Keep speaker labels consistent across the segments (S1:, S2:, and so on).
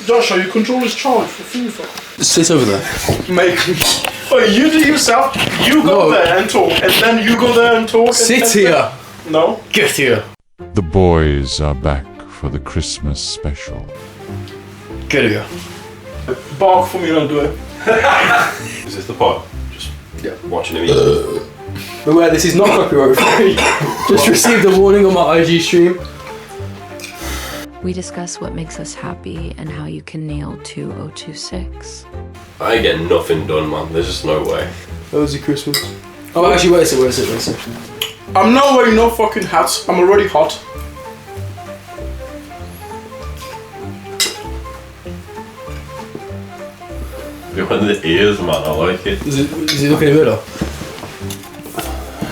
S1: Joshua, you control his charge for FIFA.
S2: Sit over there.
S1: Make me. Oh, you do yourself. You go there and talk, and then you go there and talk.
S2: Sit here.
S1: No.
S2: Get here.
S3: The boys are back for the Christmas special.
S2: Get here.
S1: Bark for me, don't do it.
S4: Is this the pod? Just watching him eat.
S2: Beware, this is not copyright free. Just received a warning on my IG stream.
S5: We discuss what makes us happy and how you can nail 2026.
S4: I ain't getting nothing done, man. There's just no way.
S2: That was your Christmas. Oh, actually, wait a second.
S1: I'm not wearing no fucking hats. I'm already hot.
S4: Behind the ears, man. I like it.
S2: Is it looking better?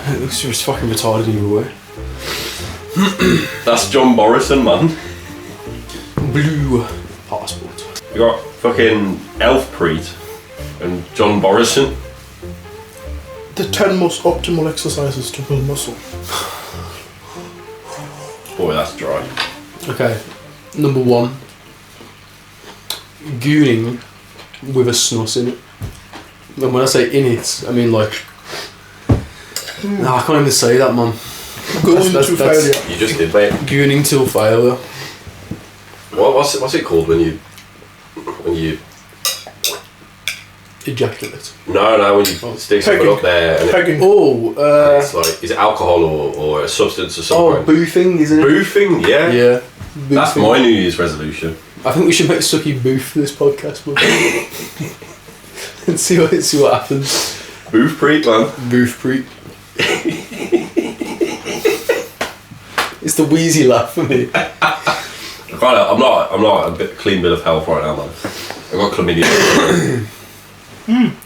S2: It looks just fucking retarded either way.
S4: That's John Morrison, man.
S2: Blue passport.
S4: You got fucking Elf Preet and John Morrison.
S1: The 10 most optimal exercises to build muscle.
S4: Boy, that's dry.
S2: Okay, number 1. Gooning with a snus in it. And when I say in it, I mean like... Nah, I can't even say that, man.
S1: Going to failure.
S4: You just did, mate.
S2: Gooning till failure.
S4: What's it called when you
S2: Ejaculate.
S4: No, when you stick something up there and
S1: Pegging.
S4: it's like, is it alcohol or a substance or something?
S2: Boofing, isn't it?
S4: Boofing, yeah.
S2: Yeah.
S4: That's
S2: Boofing.
S4: my New Year's resolution.
S2: I think we should make Sucky boof for this podcast, man. And see what happens.
S4: Boof Preet, man.
S2: Boof preet. It's the wheezy laugh for me.
S4: I'm not a clean bit of health right now, man. I've got chlamydia.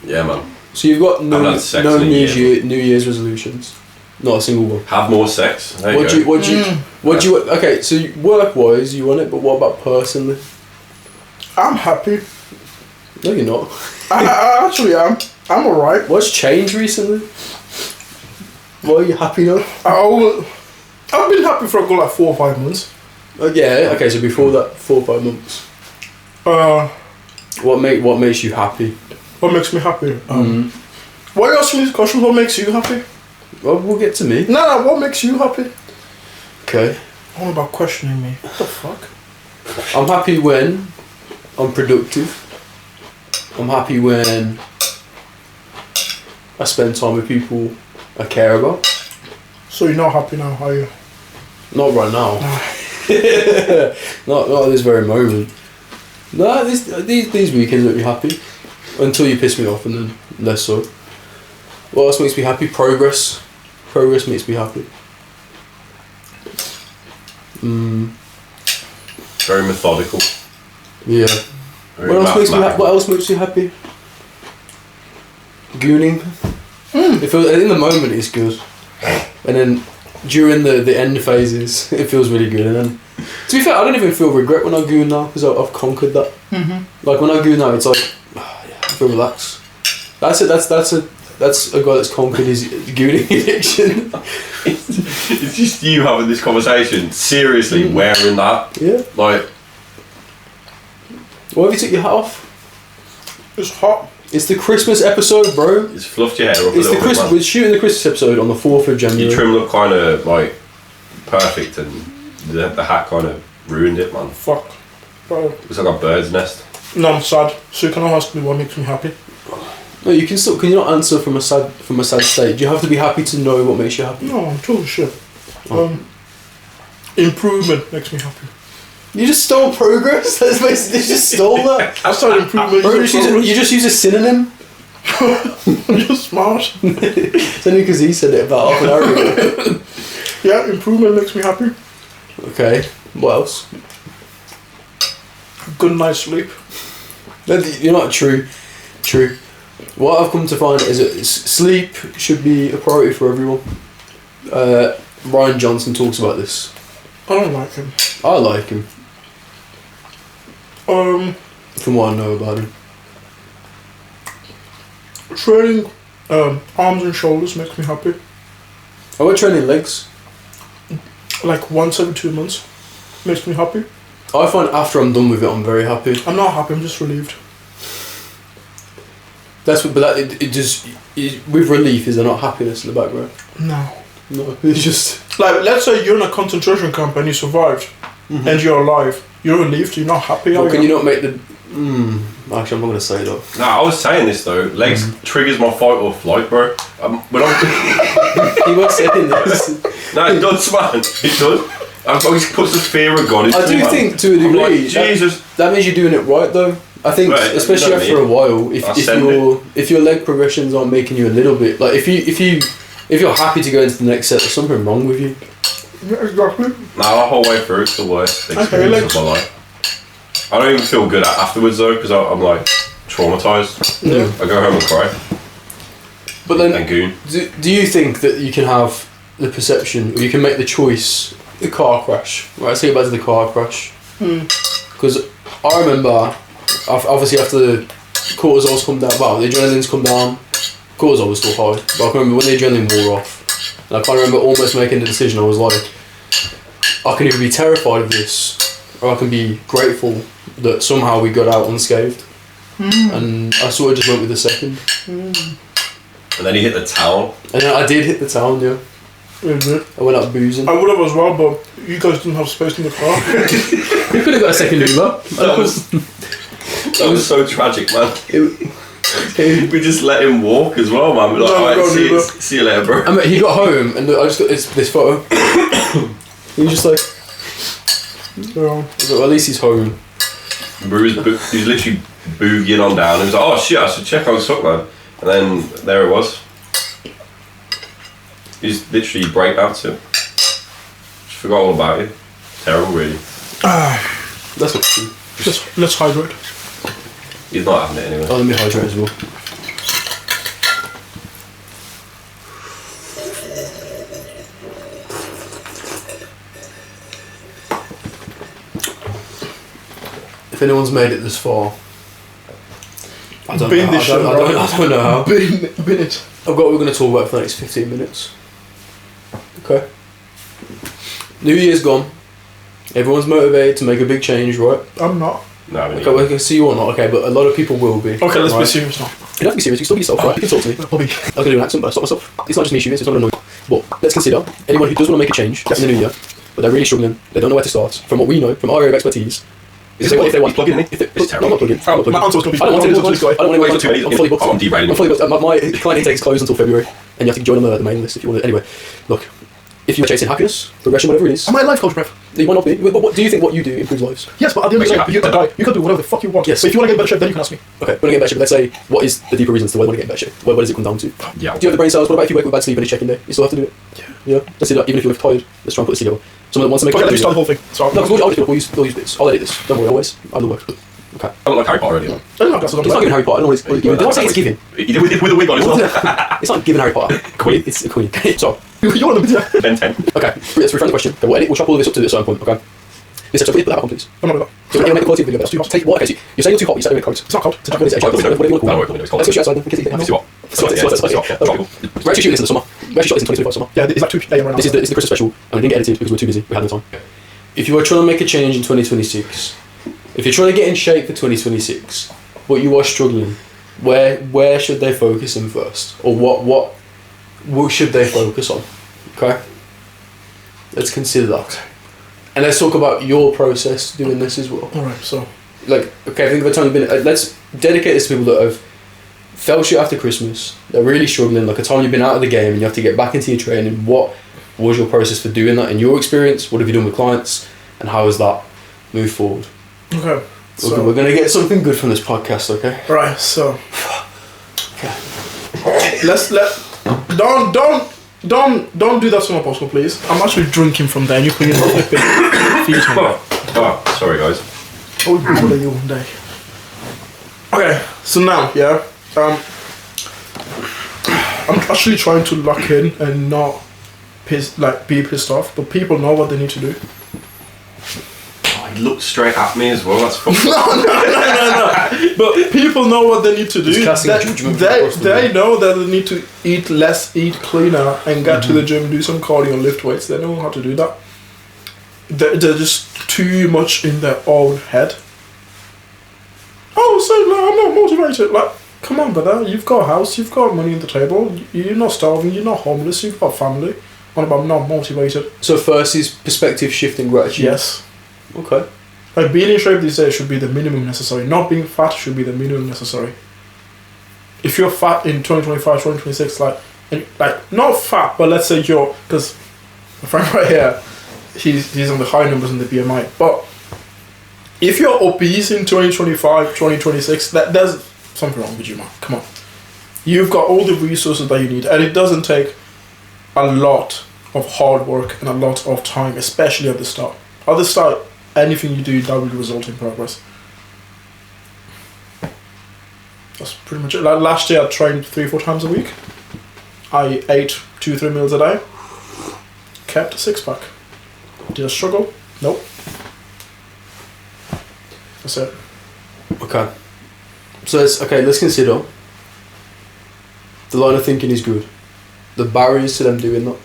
S4: Yeah, man.
S2: So you've got no
S4: I've had sex in a
S2: New
S4: year,
S2: Year's resolutions? Not a single one.
S4: Have more sex. There
S2: What do you okay, so work wise you want it, but what about personally?
S1: I'm happy.
S2: No you're not.
S1: I actually am. I'm alright.
S2: What's changed recently? Why are you happy now?
S1: I've been happy for a good like 4 or 5 months.
S2: Yeah, okay, so before that 4 or 5 months. What makes you happy?
S1: What makes me happy? Why are you asking me this question? What makes you happy?
S2: Well, we'll get to me.
S1: No, what makes you happy?
S2: Okay.
S1: All about questioning me. What the fuck?
S2: I'm happy when I'm productive. I'm happy when I spend time with people I care about.
S1: So you're not happy now, are you?
S2: Not right now. not at this very moment. No, these weekends make me happy. Until you piss me off, and then less so. What else makes me happy? Progress. Progress makes me happy.
S4: Very methodical.
S2: Yeah.
S4: Very
S2: What else makes you happy? Gooning. It feels, in the moment it's good, and then during the end phases it feels really good. And then, to be fair, I don't even feel regret when I goon now because I've conquered that. Like when I goon now, it's like, yeah, I feel relaxed. That's a guy that's conquered his gooning addiction.
S4: It's just you having this conversation, seriously wearing that.
S2: Yeah.
S4: Like,
S2: Why have you took your hat off?
S1: It's hot.
S2: It's the Christmas episode, bro.
S4: it's fluffed your hair up
S2: It's
S4: a
S2: the
S4: little
S2: Christmas.
S4: bit,
S2: We're shooting the Christmas episode on the 4th of
S4: man.
S2: January.
S4: Your trim looked kind of like perfect, and the hat kind of ruined it, man.
S1: Fuck. Bro.
S4: It's like a bird's nest.
S1: No, I'm sad. So you cannot ask me what makes me happy.
S2: No, you can still. Can you not answer from a sad state? You have to be happy to know what makes you happy.
S1: No, I'm total shit. Improvement makes me happy.
S2: You just stole progress. That's basically you just stole that.
S1: I started improvement.
S2: Bro, you just use a synonym.
S1: You're smart.
S2: It's only because he said it about half an hour ago.
S1: Yeah, improvement makes me happy.
S2: Okay. What else?
S1: Good night's sleep.
S2: You're not true. True. What I've come to find is that sleep should be a priority for everyone. Ryan Johnson talks about this.
S1: I don't like him.
S2: I like him. From what I know about him.
S1: Training arms and shoulders makes me happy.
S2: I went training legs.
S1: Like once every 2 months makes me happy.
S2: I find after I'm done with it, I'm very happy.
S1: I'm not happy. I'm just relieved.
S2: That's what, but that with relief, is there not happiness in the background?
S1: No.
S2: No, it's just
S1: Like, let's say you're in a concentration camp and you survived, and you're alive. You're relieved. You're not happy.
S2: Well, can you not make the? Actually, I'm not gonna say that.
S4: No, I was saying this though. Legs triggers my fight or flight, bro. When I'm
S2: He was saying this.
S4: no, it does, man. It does. It puts the fear of God into
S2: I do
S4: me, man.
S2: think to a
S4: I'm like,
S2: degree
S4: Jesus.
S2: that means you're doing it right though. I think,
S4: Right,
S2: especially
S4: you know
S2: after
S4: what I
S2: a while, if your leg progressions aren't making you a little bit like if you're happy to go into the next set, there's something wrong with you.
S1: Yeah, exactly.
S4: No, the whole way through it's the worst experience of my life. I don't even feel good afterwards though because I'm like traumatized.
S2: Yeah.
S4: I go home and cry.
S2: But then,
S4: And goon.
S2: do you think that you can have the perception, or you can make the choice, the car crash? Right, let's take it back to the car crash. Because I remember, obviously after the cortisol's come down, well, the adrenaline's come down, cortisol was still high, but I can remember when the adrenaline wore off, and I can't remember almost making the decision. I was like, I can either be terrified of this, or I can be grateful that somehow we got out unscathed. And I sort of just went with the second.
S4: And then he hit the towel.
S2: And then I did hit the town, yeah. I went out boozing.
S1: I would have as well, but you guys didn't have space in the car.
S2: We could have got a second Uber.
S4: That was so tragic, man. We just let him walk as well, man. We're like,
S1: No,
S4: alright,
S1: go
S4: see
S1: Uber.
S4: you later, bro.
S2: I mean, he got home and I just got this photo. He was just like,
S1: Yeah.
S2: I was like, well, at least he's home.
S4: He was literally boogieing on down. He was like, oh shit, I should check on the sock, man. And then there it was. He just literally break out to. Just forgot all about you. Terrible, really.
S2: That's what.
S1: Let's hydrate.
S4: He's not having it anyway.
S2: Oh, let me hydrate as well. If anyone's made it this far, I don't know. I don't know how.
S1: Bin it.
S2: I've got what we're going to talk about for the next 15 minutes. Okay. New Year's gone. Everyone's motivated to make a big change, right?
S1: I'm not.
S4: No, we
S2: Okay, well, I can see you or not, okay, but a lot of people will be.
S1: Okay, let's be
S2: right?
S1: serious now.
S2: You don't have to be serious, you can still be yourself, right? You can talk to me.
S1: Bobby.
S2: I was going to do an accent, but I stopped myself. It's not just me shooting, it's not annoying. But let's consider anyone who does want to make a change in the new year, but they're really struggling, they don't know where to start. From what we know, from our area of expertise,
S4: Is it
S2: if they want,
S4: plugging in?
S2: if they,
S4: It's
S2: no, I'm not plugging. I'm not plugging.
S1: My answer was going to
S2: I
S1: be...
S2: don't want to do
S1: this
S2: this. I don't want to
S4: I'm fully booked. I'm derailing.
S2: I'm fully booked. My client intake is closed until February, and you have to join on the mailing list if you want it. Anyway, look, if you're chasing happiness, progression, whatever it is,
S1: Am I a life coach, Brev?
S2: you might not be. But what do you think what you do improves lives?
S1: Yes, but at the end of the
S4: Makes
S1: day,
S4: you
S1: you're a guy. You can do whatever the fuck you want.
S2: Yes.
S1: But if you want to get in better shape, then you can ask me.
S2: Okay, want to get in better shape. Let's say, what is the deeper reasons to why you want to get in better shape? What does it come down to?
S4: Yeah.
S2: Do you have the brain cells? What about if you wake with bad sleep and it's checking day? You still have to do it. Yeah. Let's say that even if you're tired, let's try and put this together. Someone that wants to make.
S1: Okay, let me start the whole thing. So,
S2: No, because we'll use bits. I'll edit this. Don't worry, always. I'll do the work. Okay.
S4: I look like Harry Potter already.
S1: I don't have glasses on.
S2: It's not giving Harry Potter. I don't know what it's giving. Don't say it's giving.
S4: He did with a wig on as well.
S2: It's not giving Harry Potter.
S4: Queen.
S2: It's a queen. So,
S1: You're on the video.
S4: 10-10.
S2: okay. Let's reframe the question. Okay, we'll edit. We'll chop all this up to a certain point. Okay. This episode, put that back on, please.
S1: I'm not with that.
S2: So you'll make the quality of the video better. Take what? Okay, so you're saying you're too hot. You said you're cold.
S1: It's not cold. It's
S2: What is it?
S1: actually
S2: Whatever you want to
S4: No,
S2: call
S4: the
S2: it.
S4: window's cold.
S2: Let's go outside then. We can see
S4: Let's see what?
S2: We're actually shooting this in the summer. We actually shot this in 2025 summer.
S1: Yeah, it's like 2 a.m. right now.
S2: This is the Christmas special, and we didn't get edited because we were too busy. We had no time. If you are trying to make a change in 2026, if you're trying to get in shape for 2026, but you are struggling, where should they focus in first, or what should they focus on? Okay. Let's consider that, and let's talk about your process doing this as well.
S1: Alright, so...
S2: Like, okay, think of a time you've been. Let's dedicate this to people that have fell shit after Christmas. They're really struggling. Like a time you've been out of the game and you have to get back into your training. What was your process for doing that in your experience? What have you done with clients, and how has that moved forward?
S1: Okay. So,
S2: Okay, we're gonna get something good from this podcast, okay?
S1: right, so...
S2: Okay.
S1: Don't do that to my possible, please. I'm actually drinking from there and you're putting it on feed me.
S4: Oh, sorry guys.
S1: I will bother you one day. Okay, so now, yeah, I'm actually trying to lock in and not be pissed off, but people know what they need to do.
S4: Oh, he looked straight at me as well. That's fucking.
S1: No. But people know what they need to do.
S2: It's casting judgment across the
S1: They
S2: world.
S1: know that they need to eat less, eat cleaner, and get to the gym, do some cardio and lift weights. They know how to do that. they're just too much in their own head. Oh, so like, I'm not motivated. Like, come on, brother. You've got a house. You've got money on the table. You're not starving. You're not homeless. You've got family. What about not motivated?
S2: So first is perspective shift and gratitude.
S1: Yes.
S2: Okay.
S1: Like being in shape these days should be the minimum necessary. Not being fat should be the minimum necessary. If you're fat in 2025, 2026, like not fat, but let's say you're, because my friend right here, he's on the high numbers in the BMI. But if you're obese in 2025, 2026, there's something wrong with you, man. Come on. You've got all the resources that you need, and it doesn't take a lot of hard work and a lot of time, especially at the start. At the start, anything you do, that will result in progress. That's pretty much it. Like last year, I trained 3-4 times a week. I ate 2-3 meals a day. Kept a 6-pack. Did I struggle? Nope. That's it.
S2: Okay. So let's consider the line of thinking is good. The barriers to them doing that.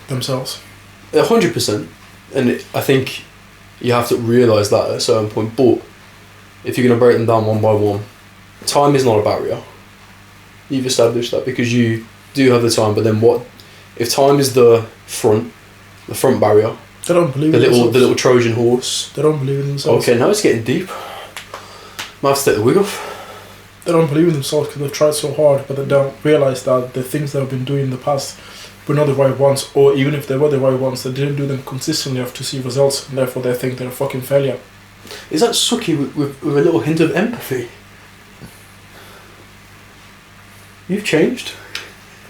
S1: Themselves.
S2: 100%. And I think you have to realise that at a certain point. But if you're going to break them down one by one, time is not a barrier. You've established that because you do have the time. But then what if time is the front barrier?
S1: They don't believe
S2: the
S1: in themselves.
S2: The little Trojan horse.
S1: They don't believe in themselves.
S2: Okay, now it's getting deep. Might have to take the wig off.
S1: They don't believe in themselves because they've tried so hard, but they don't realise that the things they've been doing in the past were not the right ones, or even if they were the right ones, they didn't do them consistently enough to see results, and therefore they think they're a fucking failure.
S2: Is that sucky with a little hint of empathy? You've changed.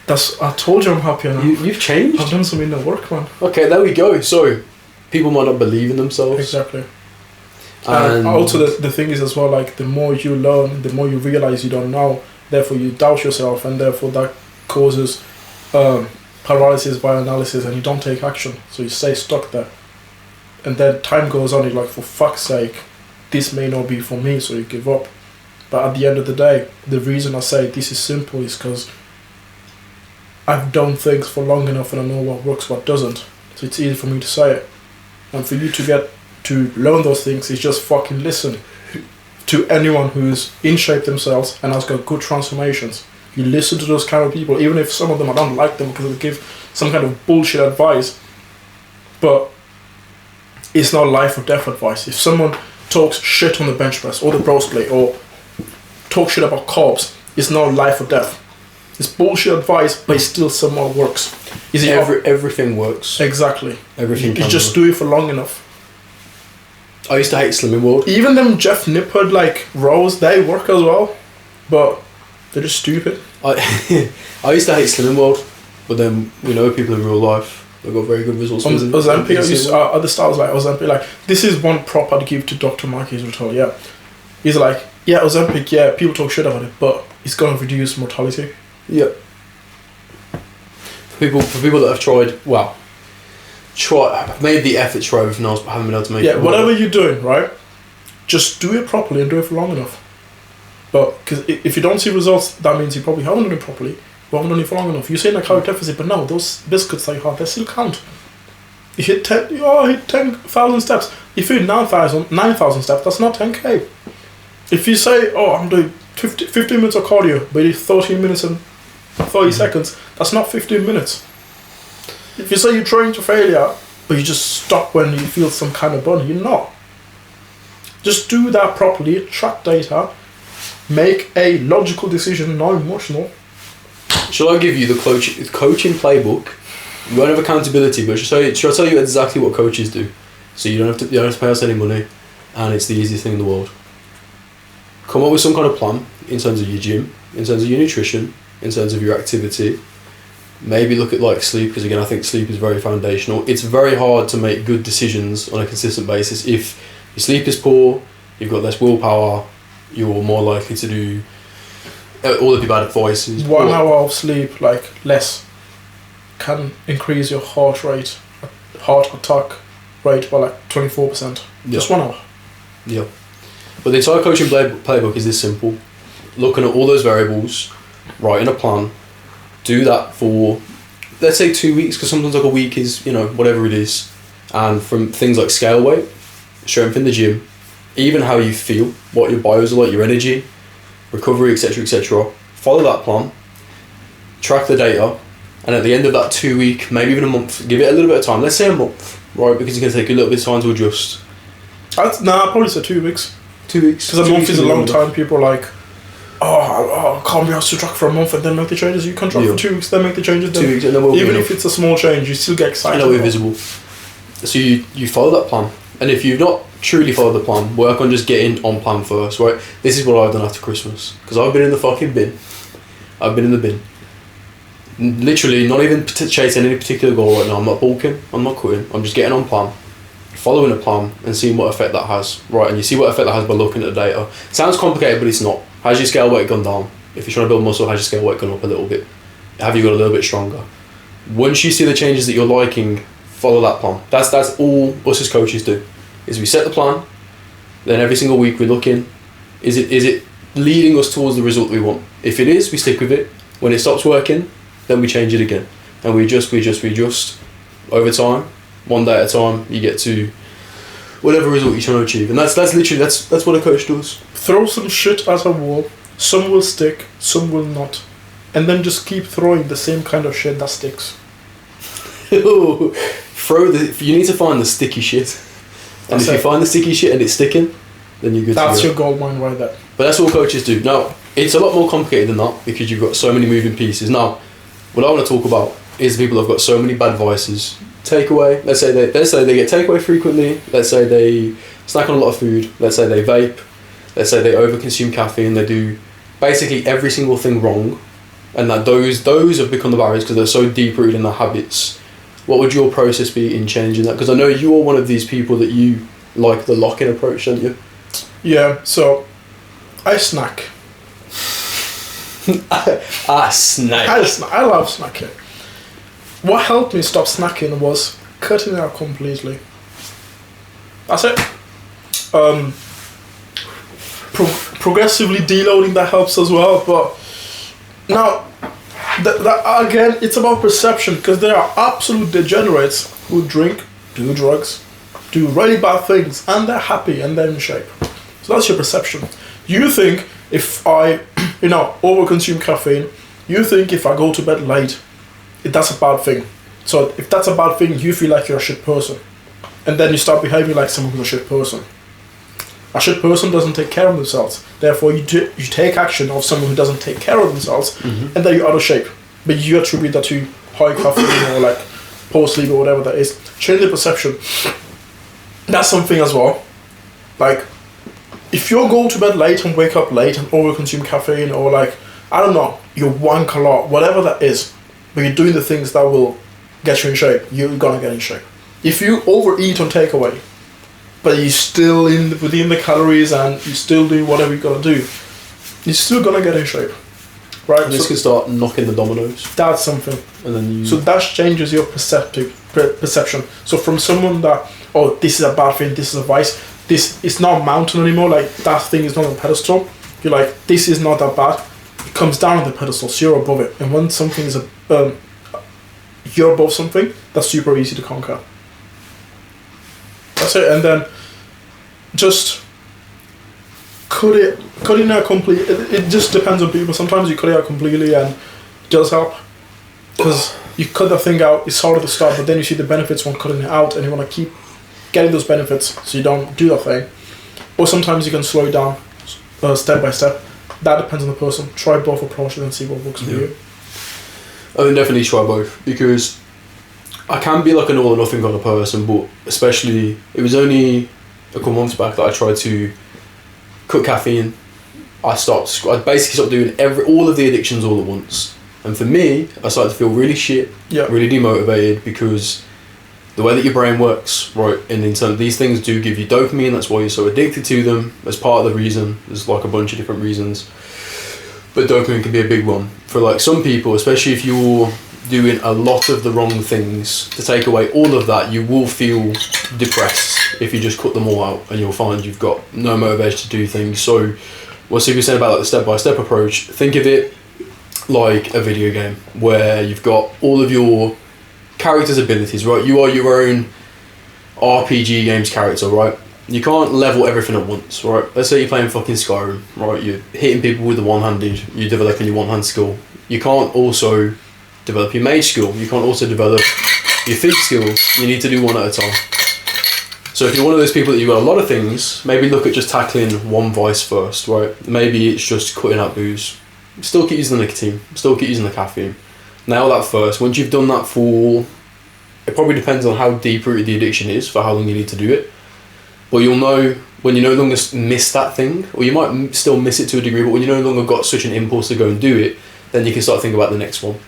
S1: I told you I'm happier now.
S2: You've changed?
S1: I've done some inner work, man.
S2: Okay, there we go. So, people might not believe in themselves.
S1: Exactly. And also the thing is as well, like, the more you learn, the more you realise you don't know, therefore you doubt yourself, and therefore that causes paralysis by analysis, and you don't take action, so you stay stuck there. And then time goes on, you're like, for fuck's sake, this may not be for me, so you give up. But at the end of the day, the reason I say this is simple is because I've done things for long enough and I know what works, what doesn't. So it's easy for me to say it. And for you to get to learn those things is just fucking listen to anyone who's in shape themselves and has got good transformations. You listen to those kind of people, even if some of them I don't like them because they give some kind of bullshit advice. But it's not life or death advice. If someone talks shit on the bench press or the bros plate or talk shit about carbs, it's not life or death. It's bullshit advice, but it still somehow works.
S2: Everything works.
S1: Exactly.
S2: Everything.
S1: You just do it for long enough.
S2: I used to hate Slimming World.
S1: Even them Jeff Nippard like rows, they work as well, but they're just stupid.
S2: I used to hate Slimming World, but then we know people in real life. They've got very good results.
S1: Ozempic, at the start I was like, Ozempic, like, this is one prop I'd give to Dr. Marquez Rotol, yeah. He's like, yeah, Ozempic, yeah, people talk shit about it, but it's going to reduce mortality.
S2: Yeah. For people that have made the effort to try everything else but haven't been able to make it.
S1: Yeah, whatever you're doing, right? Just do it properly and do it for long enough. But because if you don't see results, that means you probably haven't done it properly. You haven't done it for long enough. You're saying a calorie deficit, but no, those biscuits that you have, they still count. You hit 10,000 steps. If you hit 9,000 steps, that's not 10k. If you say, oh, I'm doing 15 minutes of cardio, but you did 13 minutes and 30 seconds, that's not 15 minutes. If you say you're trying to failure, but you just stop when you feel some kind of burn, you're not. Just do that properly, track data, make a logical decision, not emotional.
S2: Shall I give you the coaching playbook? You won't have accountability, but shall I tell you exactly what coaches do? So you don't have to pay us any money, and it's the easiest thing in the world. Come up with some kind of plan in terms of your gym, in terms of your nutrition, in terms of your activity. Maybe look at like sleep, because again I think sleep is very foundational. It's very hard to make good decisions on a consistent basis. If your sleep is poor, you've got less willpower, you're more likely to do all of your bad advices.
S1: 1 hour of sleep, like less, can increase your heart attack rate by like 24%.
S2: Yeah.
S1: Just 1 hour.
S2: Yeah. But the entire coaching playbook is this simple. Looking at all those variables, writing a plan, do that for, let's say 2 weeks, because sometimes like a week is, whatever it is, And from things like scale weight, strength in the gym, even how you feel, what your bios are like, your energy, recovery, etc., follow that plan, track the data, and at the end of that 2 week, maybe even a month, give it a little bit of time. Let's say a month, right? Because it's going to take a little bit of time to adjust.
S1: I'd probably say 2 weeks.
S2: 2 weeks.
S1: Because a month is a long time. People are like, I can't be asked to track for a month and then make the changes. You can track for 2 weeks, then make the changes.
S2: 2 weeks, and then
S1: even if it's a small change, you still get excited.
S2: It'll be visible. So you follow that plan. And if you've not truly followed the plan, work on just getting on plan first, right? This is what I've done after Christmas. Because I've been in the fucking bin. I've been in the bin. Literally, not even chasing any particular goal right now. I'm not bulking, I'm not quitting. I'm just getting on plan, following a plan, and seeing what effect that has, right? And you see what effect that has by looking at the data. Sounds complicated, but it's not. Has your scale weight gone down? If you're trying to build muscle, has your scale weight gone up a little bit? Have you got a little bit stronger? Once you see the changes that you're liking, follow that plan. That's all us as coaches do. Is we set the plan, then every single week we look in. Is it leading us towards the result we want? If it is, we stick with it. When it stops working, then we change it again, and we adjust over time, one day at a time. You get to whatever result you're trying to achieve, and that's literally that's what a coach does.
S1: Throw some shit at a wall. Some will stick, some will not, and then just keep throwing the same kind of shit that sticks.
S2: You need to find the sticky shit, and if you find the sticky shit and it's sticking, then you're good.
S1: That's your gold mine right there.
S2: But that's what coaches do. Now, it's a lot more complicated than that because you've got so many moving pieces. Now, what I want to talk about is the people who've got so many bad vices. Takeaway. Let's say they get takeaway frequently. Let's say they snack on a lot of food. Let's say they vape. Let's say they overconsume caffeine. They do basically every single thing wrong, and that those have become the barriers because they're so deep rooted in their habits. What would your process be in changing that? Because I know you're one of these people that you like the lock-in approach, don't you?
S1: Yeah. So, I snack.
S2: I snack.
S1: I love snacking. What helped me stop snacking was cutting it out completely. That's it. Progressively deloading, that helps as well. But now, that again, it's about perception, because there are absolute degenerates who drink, do drugs, do really bad things, and they're happy and they're in shape. So that's your perception. You think if I, overconsume caffeine, you think if I go to bed late, that's a bad thing. So if that's a bad thing, you feel like you're a shit person. And then you start behaving like someone who's a shit person. A shit person doesn't take care of themselves. Therefore, you take action of someone who doesn't take care of themselves, and then you're out of shape. But you attribute that to high caffeine or like poor sleep or whatever that is. Change the perception. That's something as well. Like, if you go to bed late and wake up late and overconsume caffeine, or like, I don't know, you wank a lot, whatever that is, but you're doing the things that will get you in shape, you're gonna get in shape. If you overeat on takeaway, but you're still within the calories and you still do whatever you gotta do, you're still gonna get in shape, right?
S2: And this can start knocking the dominoes.
S1: That's something.
S2: And then
S1: so that changes your perception. So from someone that, this is a bad thing, this is a vice, this is not a mountain anymore, like that thing is not on a pedestal. You're like, this is not that bad. It comes down on the pedestal, so you're above it. And when something is you're above something, that's super easy to conquer. That's it. And then just cutting out completely. It just depends on people. Sometimes you cut it out completely and it does help, because you cut the thing out, it's harder to start, but then you see the benefits when cutting it out, and you want to keep getting those benefits so you don't do that thing. Or sometimes you can slow it down step by step. That depends on the person. Try both approaches and see what works for you.
S2: I think definitely try both, because I can be like an all or nothing kind of person, but especially, it was only a couple months back that I tried to cut caffeine. I basically stopped doing all of the addictions all at once. And for me, I started to feel really shit, really demotivated, because the way that your brain works, right, and in terms of these things do give you dopamine, that's why you're so addicted to them. As part of the reason, there's like a bunch of different reasons, but dopamine can be a big one. For like some people, especially if you're doing a lot of the wrong things, to take away all of that, you will feel depressed if you just cut them all out, and you'll find you've got no motivation to do things. So what Steve was saying about like the step-by-step approach, think of it like a video game where you've got all of your character's abilities, right? You are your own RPG games character, right? You can't level everything at once, right? Let's say you're playing fucking Skyrim, right? You're hitting people with the one-handed, you're developing your one-hand skill. You can't also develop your mage skill. You can't also develop your feat skills. You need to do one at a time. So if you're one of those people that you've got a lot of things, maybe look at just tackling one vice first, right? Maybe it's just cutting out booze. Still keep using the nicotine, still keep using the caffeine. Nail that first. Once you've done that for, it probably depends on how deep rooted the addiction is for how long you need to do it. But you'll know when you no longer miss that thing, or you might still miss it to a degree, but when you no longer got such an impulse to go and do it, then you can start thinking about the next one.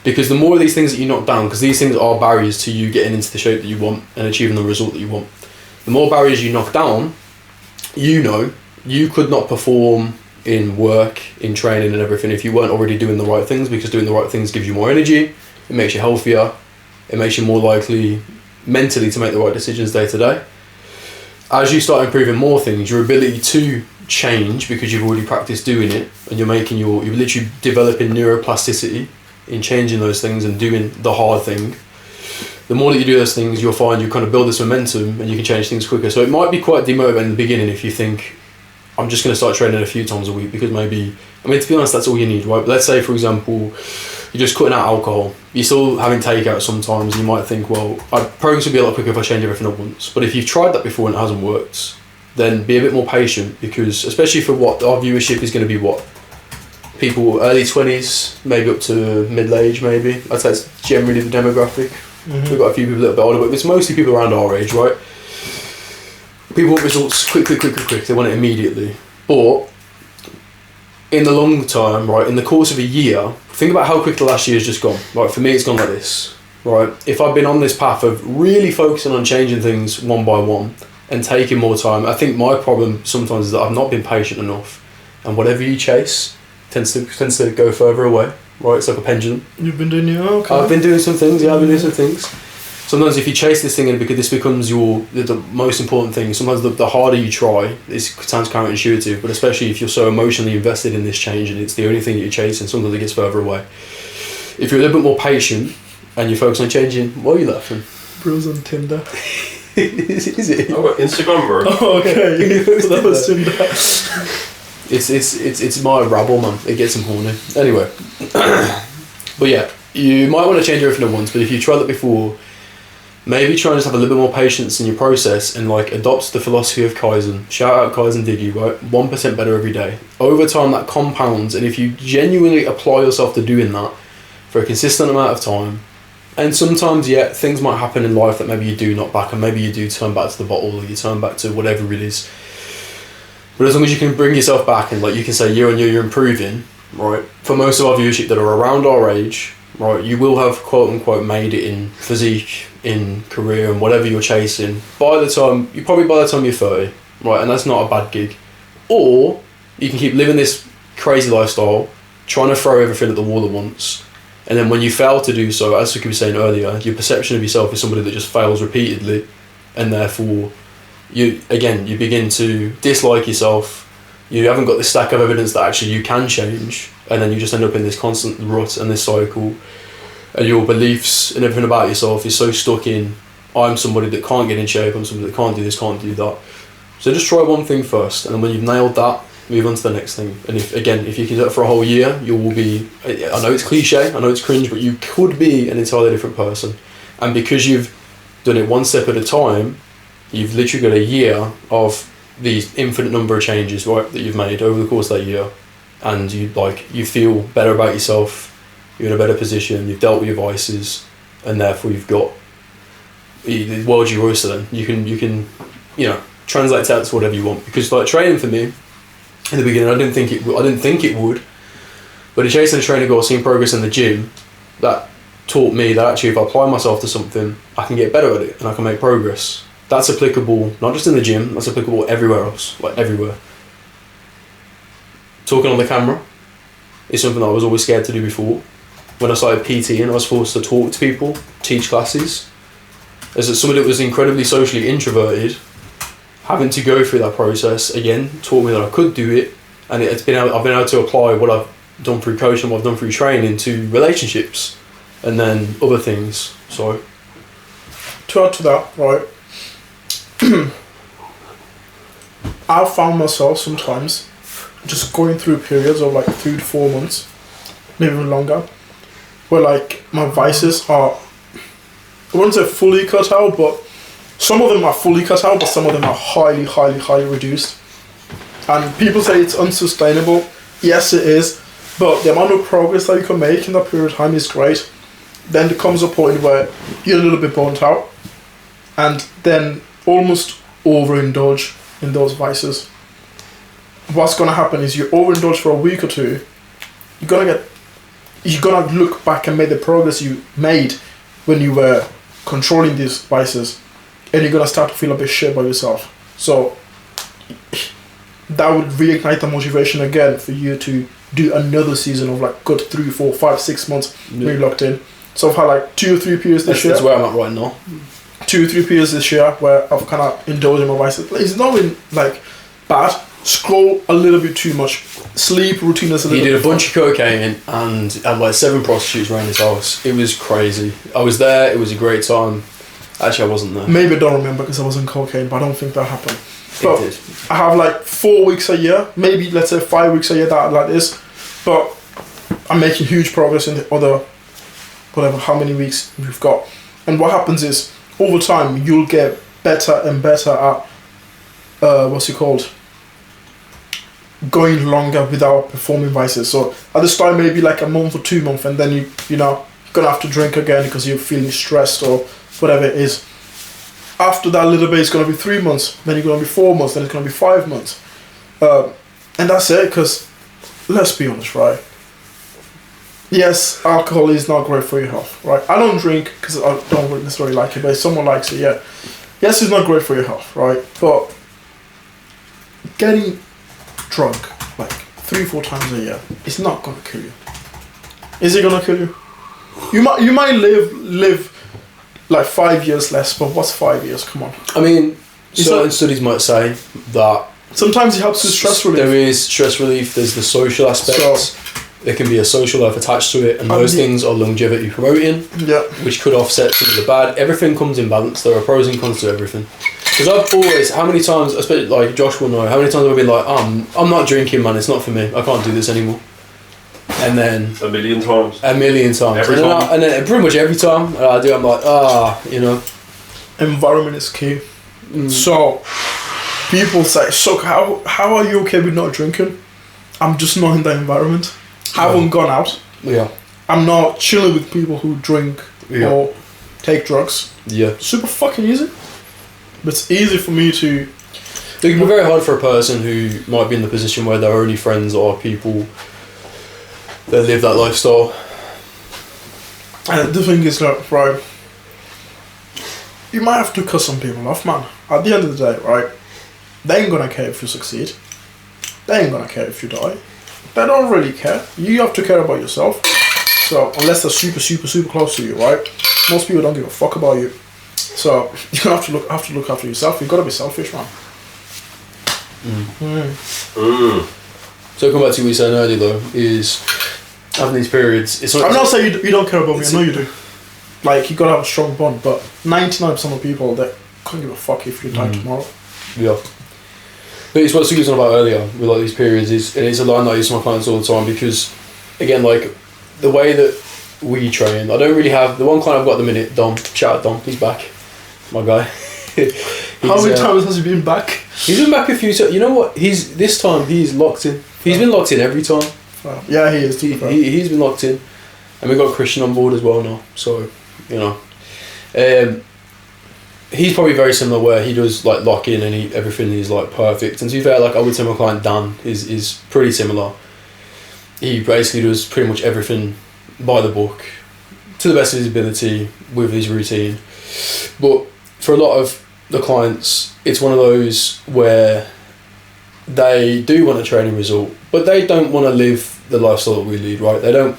S2: Because the more of these things that you knock down, because these things are barriers to you getting into the shape that you want and achieving the result that you want. The more barriers you knock down, you know, you could not perform in work, in training and everything if you weren't already doing the right things, because doing the right things gives you more energy, it makes you healthier, it makes you more likely mentally to make the right decisions day to day. As you start improving more things, your ability to change, because you've already practiced doing it, and you're literally developing neuroplasticity in changing those things and doing the hard thing. The more that you do those things, you'll find you kind of build this momentum and you can change things quicker. So it might be quite demotivating in the beginning if you think, I'm just going to start training a few times a week, because maybe, I mean, to be honest, that's all you need, right? But let's say, for example, you're just cutting out alcohol. You're still having takeout sometimes. You might think, well, progress would be a lot quicker if I change everything at once. But if you've tried that before and it hasn't worked, then be a bit more patient, because especially for what our viewership is going to be, what? People early 20s, maybe up to middle age, maybe. I'd say it's generally the demographic. Mm-hmm. We've got a few people that are a bit older, but it's mostly people around our age, right? People want results quick. They want it immediately. But in the long term, right, in the course of a year, think about how quick the last year's just gone. Right, for me, it's gone like this, right? If I've been on this path of really focusing on changing things one by one and taking more time, I think my problem sometimes is that I've not been patient enough, and whatever you chase tends to go further away, right? It's like a pendulum.
S1: You've been doing your okay.
S2: I've been doing some things, I've been doing some things. Sometimes if you chase this thing and because this becomes the most important thing, sometimes the harder you try, it sounds counterintuitive, but especially if you're so emotionally invested in this change and it's the only thing that you're chasing, sometimes it gets further away. If you're a little bit more patient and you focus on changing, why are you laughing?
S1: Bro's on Tinder.
S2: Is it?
S4: Oh, Instagram, bro.
S1: Oh, okay. That was Tinder.
S2: It's my rabble, man. It gets him horny. Anyway. But yeah, you might want to change everything at once, but if you tried that before, maybe try and just have a little bit more patience in your process and like adopt the philosophy of Kaizen. Shout out Kaizen Diggy, right? 1% better every day. Over time that compounds, and if you genuinely apply yourself to doing that for a consistent amount of time, and sometimes, yeah, things might happen in life that maybe you do knock back, and maybe you do turn back to the bottle, or you turn back to whatever it is. But as long as you can bring yourself back and like you can say year on year you're improving, right? For most of our viewership that are around our age, right, you will have quote unquote made it in physique, in career and whatever you're chasing by the time you're 30, right? And that's not a bad gig. Or you can keep living this crazy lifestyle, trying to throw everything at the wall at once, and then when you fail to do so, as Suki was saying earlier, your perception of yourself is somebody that just fails repeatedly, and therefore you begin to dislike yourself. You haven't got this stack of evidence that actually you can change, and then you just end up in this constant rut and this cycle, and your beliefs and everything about yourself is so stuck in, I'm somebody that can't get in shape, I'm somebody that can't do this, can't do that. So just try one thing first, and then when you've nailed that, move on to the next thing. And if you can do it for a whole year, you will be, I know it's cliche, I know it's cringe, but you could be an entirely different person. And because you've done it one step at a time, you've literally got a year of these infinite number of changes, right, that you've made over the course of that year, and you feel better about yourself, you're in a better position, you've dealt with your vices, and therefore you've got the world's your oyster. Then you can translate that to whatever you want. Because like training for me in the beginning, I didn't think it would, but in chasing a training goal, seeing progress in the gym, that taught me that actually if I apply myself to something, I can get better at it and I can make progress. That's applicable not just in the gym, that's applicable everywhere else, like everywhere. Talking on the camera is something that I was always scared to do before. When I started PTing, I was forced to talk to people, teach classes. As somebody that was incredibly socially introverted, having to go through that process again taught me that I could do it, and I've been able to apply what I've done through coaching, what I've done through training to relationships, and then other things. So
S1: to add to that, right, I found myself sometimes just going through periods of like 3 to 4 months, maybe even longer, where like my vices are, I wouldn't say fully cut out, but some of them are fully cut out, but some of them are highly reduced. And people say it's unsustainable. Yes, it is, but the amount of progress that you can make in that period of time is great. Then there comes a point where you're a little bit burnt out, and then almost overindulge in those vices. What's gonna happen is you overindulge for a week or two. You're gonna look back and make the progress you made when you were controlling these vices, and you're gonna start to feel a bit shit about yourself. So that would reignite the motivation again for you to do another season of like good 3, 4, 5, 6 months really locked in. So I've had like 2 or 3 periods this year.
S2: That's where I'm at right now.
S1: 2 or 3 periods this year where I've kind of indulged in my vices. It's not been like bad. Scroll a little bit too much. Sleep routine is a little bit.
S2: He did a bunch of cocaine and had like 7 prostitutes around his house. It was crazy. I was there. It was a great time. Actually, I wasn't there.
S1: Maybe I don't remember because I was on cocaine, but I don't think that happened. But
S2: It did.
S1: I have like 4 weeks a year, maybe let's say 5 weeks a year that like this. But I'm making huge progress in the other, whatever, how many weeks we've got. And what happens is, over time, you'll get better and better at, what's it called? Going longer without performing vices. So at the start, maybe like a month or 2 months, and then you're gonna have to drink again because you're feeling stressed or whatever it is. After that little bit, it's gonna be 3 months, then it's gonna be 4 months, then it's gonna be 5 months. And that's it, because let's be honest, right? Yes, alcohol is not great for your health, right? I don't drink because I don't necessarily like it, but if someone likes it, yeah. Yes, it's not great for your health, right? But getting drunk like 3, 4 times a year, it's not gonna kill you. Is it gonna kill you? You might live like 5 years less, but what's 5 years? Come on.
S2: I mean, certain studies might say that
S1: sometimes it helps with stress relief.
S2: There is stress relief. There's the social aspects. There can be a social life attached to it, and those things are longevity promoting, which could offset some of the bad. Everything comes in balance. There are pros and cons to everything. Because I've always, how many times, especially like Josh will know, how many times have I been like, I'm not drinking, man, it's not for me, I can't do this anymore. And then...
S4: A million times.
S2: Every time. And then pretty much every time I do, I'm like,
S1: Environment is key. So, people say, so how are you okay with not drinking? I'm just not in that environment. I haven't gone out.
S2: Yeah.
S1: I'm not chilling with people who drink or take drugs.
S2: Yeah.
S1: Super fucking easy. But it's easy for me to...
S2: It can be very hard for a person who might be in the position where their only friends are people that live that lifestyle.
S1: And the thing is that, right, you might have to cut some people off, man. At the end of the day, right, they ain't gonna care if you succeed. They ain't gonna care if you die. They don't really care. You have to care about yourself. So, unless they're super close to you, right, most people don't give a fuck about you. So, you're gonna have to look after yourself. You've gotta be selfish, man.
S2: So, come back to what you said earlier, though, is having these periods.
S1: I'm not saying you don't care about me. I know you do. Like, you gotta have a strong bond, but 99% of people that can't give a fuck if you die tomorrow.
S2: Yeah. But it's what Suki was on about earlier with like these periods it's a line that I use to my clients all the time because, again, like the way that we train, I don't really have the one client I've got at the minute. Dom, shout out Dom, he's back, my guy.
S1: How many times has he been back?
S2: He's been back a few times. You know what? He's locked in. He's been locked in every time.
S1: Yeah, he is.
S2: He's been locked in, and we've got Christian on board as well now. So, you know, he's probably very similar where he does like lock in and everything is like perfect. And to be fair, like I would say my client Dan is pretty similar. He basically does pretty much everything by the book to the best of his ability with his routine. But for a lot of the clients, it's one of those where they do want a training result, but they don't want to live the lifestyle that we lead, right? They don't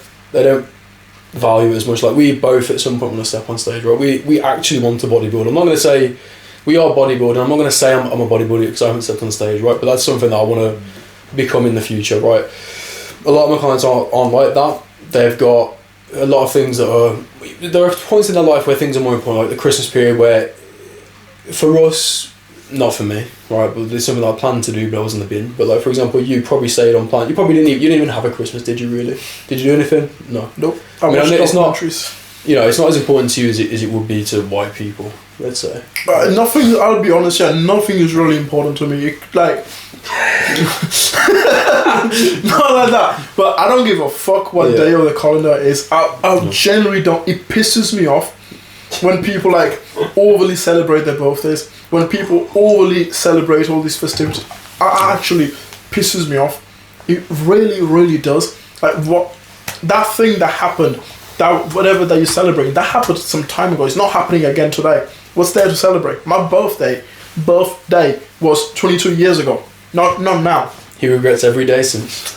S2: value it as much. Like we both at some point want to step on stage, right? We actually want to bodybuild. I'm not going to say we are bodybuilding. I'm not going to say I'm a bodybuilder because I haven't stepped on stage, right? But that's something that I want to become in the future, right? A lot of my clients aren't like that. They've got a lot of things that are... There are points in their life where things are more important, like the Christmas period where for us, not for me, right? But there's something that I planned to do, but I was in the bin. But like, for example, you probably stayed on plan. You probably you didn't even have a Christmas, did you? Really? Did you do anything? No.
S1: Nope.
S2: I mean, it's not.
S1: Documentaries.
S2: You know, it's not as important to you as it would be to white people. Let's say.
S1: Nothing. I'll be honest. Yeah, nothing is really important to me. Like, not like that. But I don't give a fuck what day of the calendar it is. I generally don't. It pisses me off when people like overly celebrate their birthdays. When people overly celebrate all these festivities, it actually pisses me off. It really, really does. Like what that thing that happened. That whatever that you're celebrating, that happened some time ago. It's not happening again today. What's there to celebrate? My birthday was 22 years ago. Not now.
S2: He regrets every day since.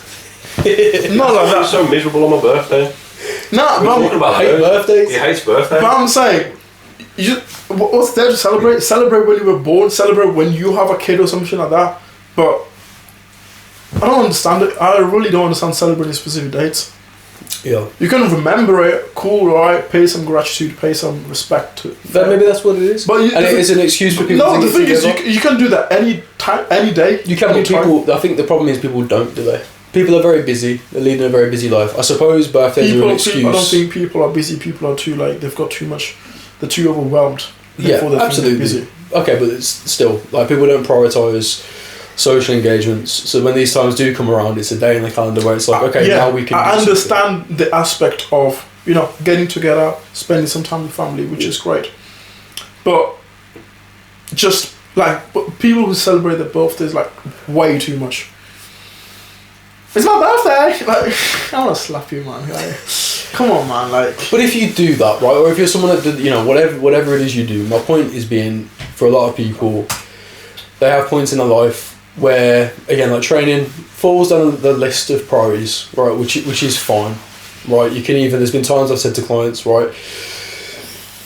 S1: Not like that.
S4: I'm so miserable on my birthday.
S1: Nah,
S4: We're talking about
S2: hate birthdays.
S4: He hates birthdays.
S1: But I'm saying, what's there to celebrate? Celebrate when you were born. Celebrate when you have a kid or something like that. But I don't understand it. I really don't understand celebrating specific dates.
S2: Yeah.
S1: You can remember it, cool, right? Pay some gratitude, pay some respect to it.
S2: Maybe that's what it is.
S1: But
S2: and it's an excuse for people.
S1: No,
S2: to
S1: the thing is, you can do that any time, any day.
S2: You can, but people. I think the problem is people don't, do they? People are very busy. They're leading a very busy life. I suppose birthdays are an excuse.
S1: I don't think people are busy. People are too they've got too much. They're too overwhelmed.
S2: Yeah, absolutely. Busy. Okay, but it's still like people don't prioritise social engagements. So when these times do come around, it's a day in the calendar where it's like, okay, now we can.
S1: I understand the aspect of getting together, spending some time with family, which is great, but just like people who celebrate their birthdays like way too much. It's my birthday. Like, I want to slap you, man. Like, come on, man. Like,
S2: but if you do that, right, or if you're someone that whatever it is you do, my point is being for a lot of people, they have points in their life where, again, like training falls down the list of priorities, right, which is fine, right. You can even, there's been times I've said to clients, right,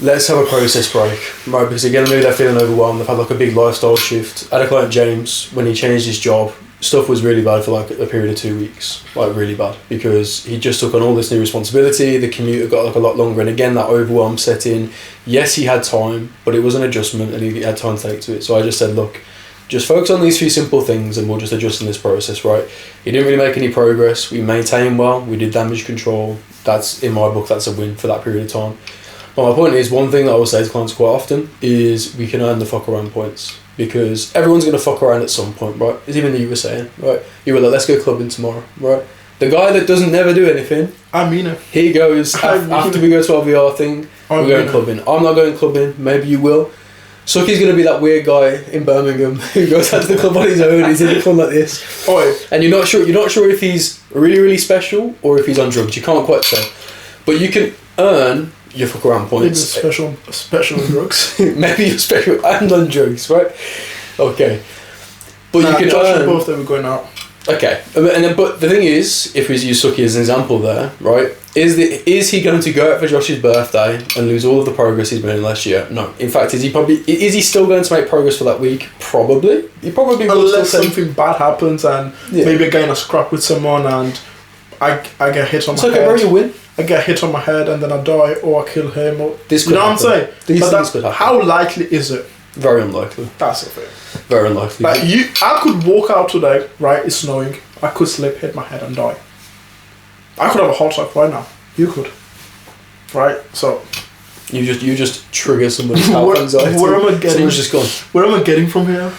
S2: let's have a process break, right, because again, maybe they're feeling overwhelmed, they've had like a big lifestyle shift. I had a client, James, when he changed his job, stuff was really bad for like a period of 2 weeks, like really bad, because he just took on all this new responsibility, the commute got like a lot longer, and again, that overwhelm set in. Yes, he had time, but it was an adjustment and he had time to take to it. So I just said, look, just focus on these few simple things and we'll just adjust in this process, right? He didn't really make any progress. We maintained well. We did damage control. That's, in my book, that's a win for that period of time. But my point is, one thing that I will say to clients quite often is we can earn the fuck around points, because everyone's going to fuck around at some point, right? It's even you were saying, right? You were like, let's go clubbing tomorrow, right? The guy that doesn't never do anything,
S1: I mean it.
S2: He goes, after we go to our VR thing, we're going clubbing. I'm not going clubbing. Maybe you will. Suki's going to be that weird guy in Birmingham who goes out to the club on his own. He's in a club like this. And you're not sure if he's really, really special or if he's on drugs. You can't quite tell. But you can earn your fuck around points.
S1: Maybe special on drugs.
S2: Maybe you're special and on drugs, right? Okay. But you can earn.
S1: Both that were going out.
S2: Okay, but the thing is, if we use Suki as an example there, right, is he going to go out for Josh's birthday and lose all of the progress he's made in last year? No. In fact, is he still going to make progress for that week? Probably. He probably will.
S1: Unless something bad happens and maybe I get in a scrap with someone and I get hit on my head.
S2: Okay, bro, you win.
S1: I get hit on my head and then I die, or I kill him, or
S2: this.
S1: You know what I'm saying?
S2: These things could happen.
S1: How likely is it?
S2: Very unlikely.
S1: That's the thing.
S2: Very unlikely.
S1: Like I could walk out today, right? It's snowing. I could slip, hit my head, and die. I could have a heart attack right now. You could, right? So
S2: you just trigger somebody's health anxiety.
S1: Where am I getting?
S2: Someone's just gone.
S1: Where am I getting from here?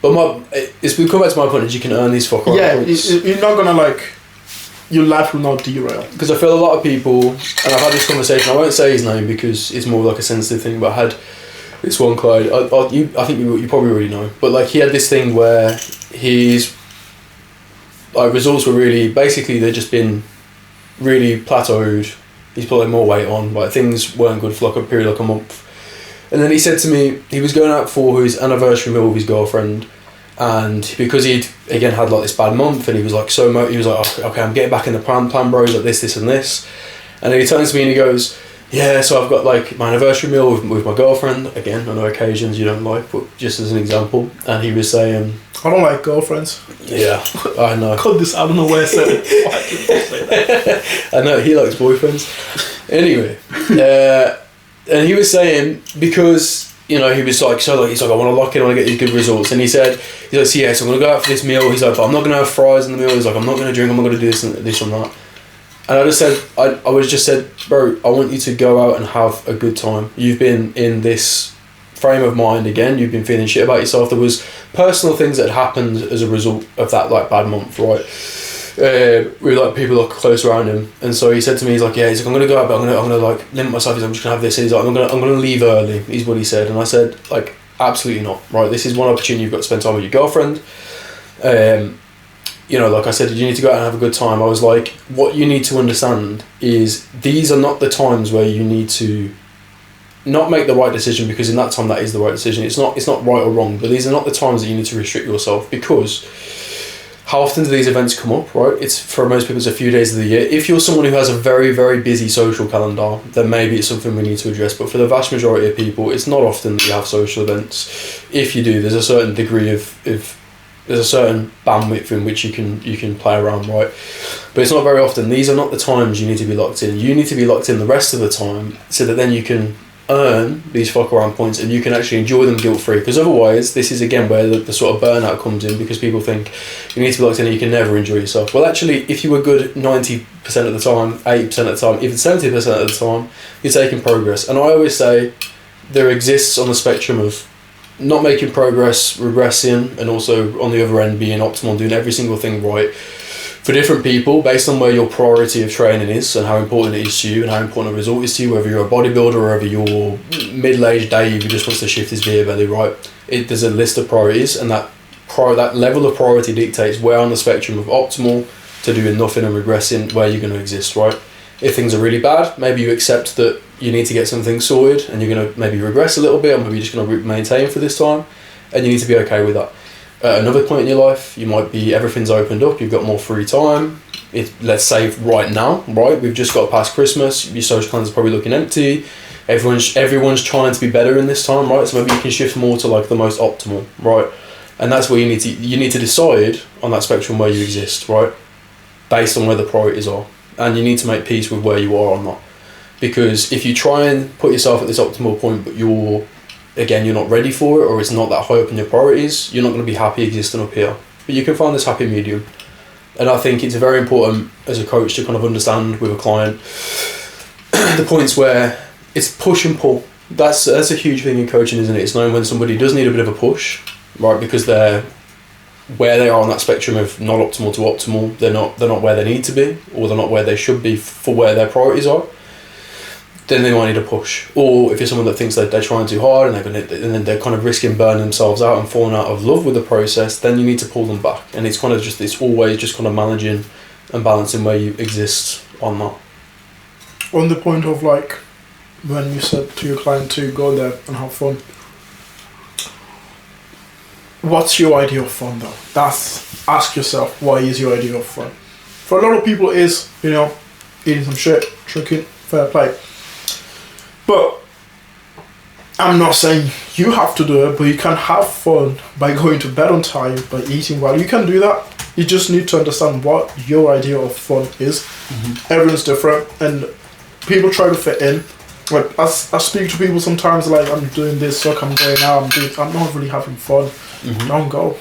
S2: But we come back to my point is you can earn these fuck around points.
S1: You're not gonna your life will not derail.
S2: Because I feel a lot of people, and I've had this conversation. I won't say his name because it's more like a sensitive thing. But I had this one client. I think you probably already know. But like he had this thing where his results were really basically they'd just been really plateaued. He's put more weight on. Like things weren't good for like a period like a month. And then he said to me he was going out for his anniversary meal with his girlfriend. And because he'd again had like this bad month, and he was like he was like, oh, okay, I'm getting back in the plan bros, like this and this. And then he turns to me and he goes, yeah, so I've got like my anniversary meal with my girlfriend. Again, on occasions you don't like, but just as an example. And he was saying,
S1: I don't like girlfriends.
S2: Yeah, I know.
S1: Cut this, I don't know where I said it.
S2: I know, he likes boyfriends. Anyway, and he was saying because you know, he was like, he's like, I want to lock in, I want to get these good results. And he's like, so yeah, so I'm going to go out for this meal. He's like, but I'm not going to have fries in the meal. He's like, I'm not going to drink, I'm not going to do this and that. And I just said, I just said, bro, I want you to go out and have a good time. You've been in this frame of mind again. You've been feeling shit about yourself. There was personal things that happened as a result of that like bad month, right? With like people like close around him, and so he said to me, he's like, I'm gonna go out, but I'm gonna like limit myself. I'm just gonna have this. And he's like, I'm gonna leave early. Is what he said, and I said, like, absolutely not. Right, this is one opportunity you've got to spend time with your girlfriend. You know, like I said, you need to go out and have a good time. I was like, what you need to understand is these are not the times where you need to not make the right decision, because in that time that is the right decision. It's not right or wrong, but these are not the times that you need to restrict yourself, because how often do these events come up, right? It's, for most people, it's a few days of the year. If you're someone who has a very, very busy social calendar, then maybe it's something we need to address. But for the vast majority of people, it's not often that you have social events. If you do, there's a certain degree of there's a certain bandwidth in which you can play around, right? But it's not very often. These are not the times you need to be locked in. You need to be locked in the rest of the time, so that then you can earn these fuck around points and you can actually enjoy them guilt free. Because otherwise, this is again where the sort of burnout comes in, because people think you need to be locked in and you can never enjoy yourself. Well, actually, if you were good 90% of the time, 80% of the time, even 70% of the time, you're taking progress. And I always say there exists on the spectrum of not making progress, regressing, and also on the other end being optimal, doing every single thing right. For different people, based on where your priority of training is and how important it is to you and how important a result is to you, whether you're a bodybuilder or whether you're middle-aged Dave who just wants to shift his beer belly, right? There's a list of priorities, and that level of priority dictates where on the spectrum of optimal to doing nothing and regressing, where you're going to exist, right? If things are really bad, maybe you accept that you need to get some things sorted and you're going to maybe regress a little bit, or maybe you're just going to maintain for this time, and you need to be okay with that. At another point in your life, you might be, everything's opened up, you've got more free time. Let's say right now, right, we've just got past Christmas, your social calendar's probably looking empty, everyone's trying to be better in this time, right? So maybe you can shift more to like the most optimal, right? And that's where you need to decide on that spectrum where you exist, right? Based on where the priorities are. And you need to make peace with where you are on that. Because if you try and put yourself at this optimal point, but you're not ready for it, or it's not that high up in your priorities, you're not going to be happy existing up here. But you can find this happy medium. And I think it's very important as a coach to kind of understand with a client the points where it's push and pull. That's a huge thing in coaching, isn't it? It's knowing when somebody does need a bit of a push, right? Because they're where they are on that spectrum of not optimal to optimal. They're not where they need to be, or they're not where they should be for where their priorities are. Then they might need a push. Or if you're someone that thinks that they're trying too hard and then they're kind of risking burning themselves out and falling out of love with the process, then you need to pull them back. And it's always just kind of managing and balancing where you exist on that.
S1: On the point of like when you said to your client to go there and have fun, what's your idea of fun though? Ask yourself, why is your idea of fun? For a lot of people it is, eating some shit, drinking, fair play. But I'm not saying you have to do it, but you can have fun by going to bed on time, by eating well. You can do that. You just need to understand what your idea of fun is. Mm-hmm. Everyone's different, and people try to fit in. Like I speak to people sometimes, like, I'm doing this, so I'm going out, I'm not really having fun. Mm-hmm. Don't go.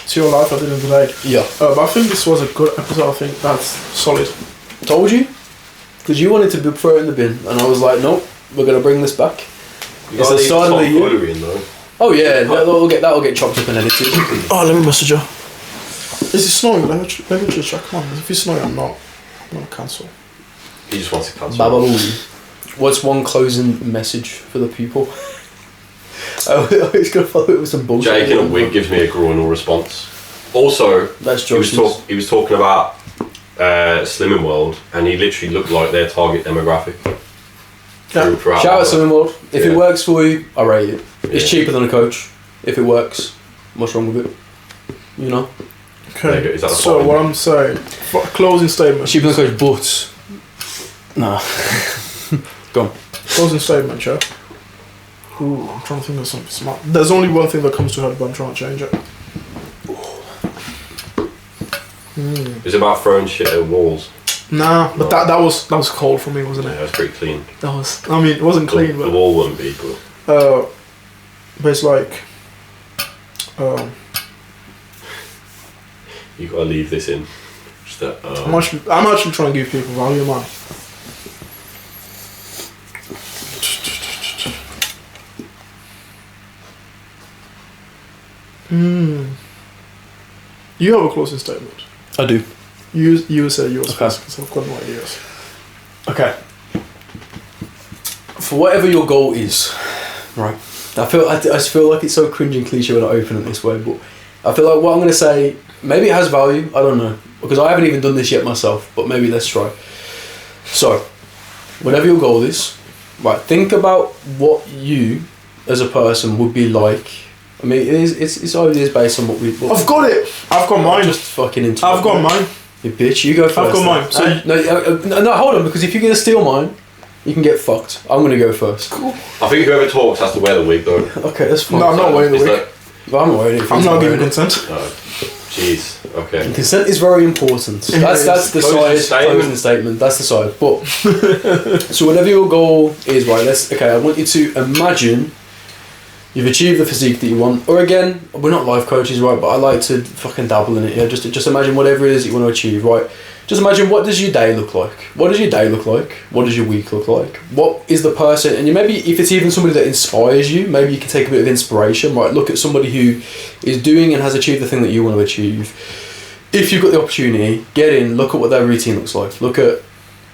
S1: It's your life at the end of the day.
S2: Yeah.
S1: But I think this was a good episode. I think that's solid.
S2: Told you? Because you wanted to throw it in the bin, and I was like, nope, we're going to bring this back. It's the start of the year.
S4: In, though.
S2: Oh yeah, that'll get chopped up and edited.
S1: Oh, let me message her. Is it snowing? Let me just check. Come on, if it's snowing, I'm going to cancel.
S4: He just wants to cancel.
S2: Bababoo. What's one closing message for the people? He's going to follow it with some bullshit.
S4: Jake in a wig gives me a groinal response. Also,
S2: that's
S4: he was talking about Slimming World, and he literally looked like their target demographic.
S2: Yeah. Shout out Slimming World. If it works for you, I rate it. It's cheaper than a coach. If it works, what's wrong with it?
S1: Okay. So what I'm saying, closing statement.
S2: Cheaper than a coach, but nah. Go on.
S1: Closing statement, yeah. Ooh, I'm trying to think of something smart. There's only one thing that comes to head, but I'm trying to change it.
S4: It's about throwing shit at walls.
S1: Nah, but that was cold for me, wasn't it?
S4: Yeah, it was pretty clean.
S1: It wasn't clean, but
S4: the wall wouldn't be, but
S1: But it's like,
S4: You gotta leave this in. Just that.
S1: I'm actually trying to give people value, man. You have a closing statement.
S2: I do.
S1: You say yours
S2: Okay.
S1: first, because I've got no ideas.
S2: Okay. For whatever your goal is, right? I just feel like it's so cringe and cliche when I open it this way, but I feel like what I'm going to say, maybe it has value, I don't know, because I haven't even done this yet myself, but maybe let's try. So, whatever your goal is, right, think about what you as a person would be like. I mean, it's always based on what we...
S1: I've got it! I've got mine.
S2: Just fucking into
S1: I've got mine.
S2: You bitch, you go first.
S1: I've got mine. So
S2: no, hold on, because if you're going to steal mine, you can get fucked. I'm going to go first.
S1: Cool.
S4: I think whoever talks has to wear the wig though.
S2: Okay, that's fine.
S1: No, I'm not wearing the
S4: Is
S1: wig.
S2: Well, I'm not wearing it.
S1: I'm not giving consent.
S4: Jeez. Okay.
S2: Consent is very important. That's the closing statement. That's the side. But so whatever your goal is, right? I want you to imagine you've achieved the physique that you want. Or again, we're not life coaches, right? But I like to fucking dabble in it. Yeah, just imagine whatever it is that you want to achieve, right? Just imagine, what does your day look like? What does your day look like? What does your week look like? What is the person, and you maybe, if it's even somebody that inspires you, maybe you can take a bit of inspiration, right? Look at somebody who is doing and has achieved the thing that you want to achieve. If you've got the opportunity, get in, look at what their routine looks like. Look at